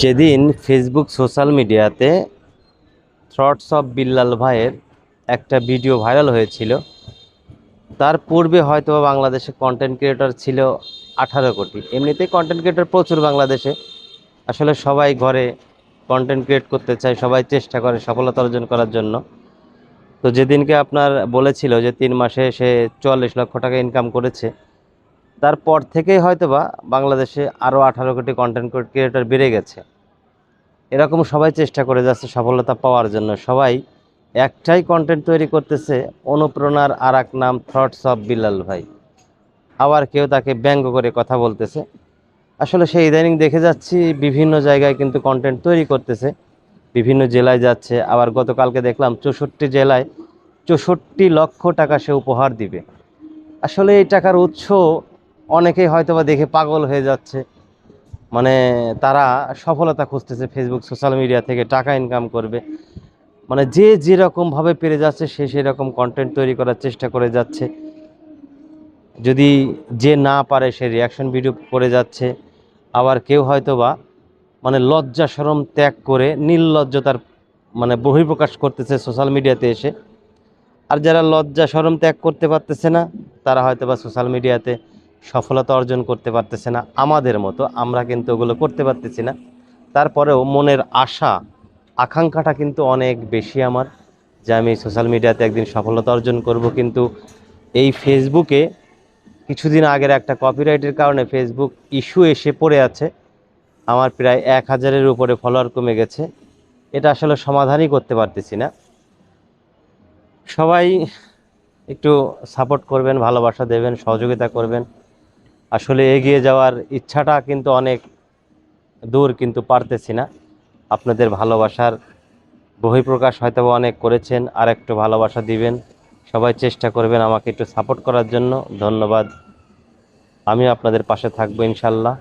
যেদিন Facebook social মিডিয়াতে thoughts of Billal ভাইয়ের একটা ভিডিও ভাইরাল হয়েছিল, তার পূর্বে হয়তো বাংলাদেশে কন্টেন্ট ক্রিয়েটর ছিল 18 কোটি। এমনিতেই কন্টেন্ট ক্রিয়েটর প্রচুর বাংলাদেশে। আসলে সবাই ঘরে কন্টেন্ট ক্রিয়েট করতে চায়, সবাই চেষ্টা করে সফলতা অর্জন করার জন্য। তো যেদিনকে আপনার বলেছিল যে 3 মাসে সে 44 লক্ষ টাকা ইনকাম করেছে, তারপর থেকেই হয়তোবা বাংলাদেশে আরও 18 কোটি কন্টেন্ট ক্রিয়েটর বেড়ে গেছে। এরকম সবাই চেষ্টা করে যাচ্ছে সফলতা পাওয়ার জন্য। সবাই একটাই কন্টেন্ট তৈরি করতেছে, অনুপ্রেরণার আর এক নাম থটস অফ বিল্লাল ভাই। আবার কেউ তাকে ব্যঙ্গ করে কথা বলতেছে। আসলে সেই ইদানিং দেখে যাচ্ছি বিভিন্ন জায়গায় কিন্তু কন্টেন্ট তৈরি করতেছে, বিভিন্ন জেলায় যাচ্ছে। আবার গতকালকে দেখলাম 64 জেলায় 64 লক্ষ টাকা সে উপহার দিবে। আসলে এই টাকার উৎস অনেকেই হয়তোবা দেখে পাগল হয়ে যাচ্ছে। মানে তারা সফলতা খুঁজতেছে, ফেসবুক সোশ্যাল মিডিয়া থেকে টাকা ইনকাম করবে। মানে যে যেরকমভাবে পেরে যাচ্ছে সে সেরকম কন্টেন্ট তৈরি করার চেষ্টা করে যাচ্ছে। যদি যে না পারে সে রিয়াকশন ভিডিও করে যাচ্ছে। আবার কেউ হয়তোবা মানে লজ্জা শরম ত্যাগ করে নির্লজ্জতার মানে বহিঃপ্রকাশ করতেছে সোশ্যাল মিডিয়াতে এসে। আর যারা লজ্জা শরম ত্যাগ করতে পারতেছে না, তারা হয়তোবা সোশ্যাল মিডিয়াতে সফলতা অর্জন করতে পারতেছে না। আমাদের মতো আমরা কিন্তু ওগুলো করতে পারতেছি না। তারপরেও মনের আশা আকাঙ্ক্ষাটা কিন্তু অনেক বেশি আমার, যে আমি সোশ্যাল মিডিয়াতে একদিন সফলতা অর্জন করব। কিন্তু এই ফেসবুকে কিছুদিন আগের একটা কপিরাইটের কারণে ফেসবুক ইস্যু এসে পড়ে আছে। আমার প্রায় 1000-এর উপরে ফলোয়ার কমে গেছে। এটা আসলে সমাধানই করতে পারতেছি না। সবাই একটু সাপোর্ট করবেন, ভালোবাসা দেবেন, সহযোগিতা করবেন। আসলে এগিয়ে যাওয়ার ইচ্ছাটা কিন্তু অনেক দূর, কিন্তু পারতেছি না। আপনাদের ভালোবাসার বহিঃপ্রকাশ হয়তো অনেক করেছেন, আর একটু ভালোবাসা দিবেন। সবাই চেষ্টা করবেন আমাকে একটু সাপোর্ট করার জন্য। ধন্যবাদ। আমি আপনাদের পাশে থাকবো ইনশাল্লাহ।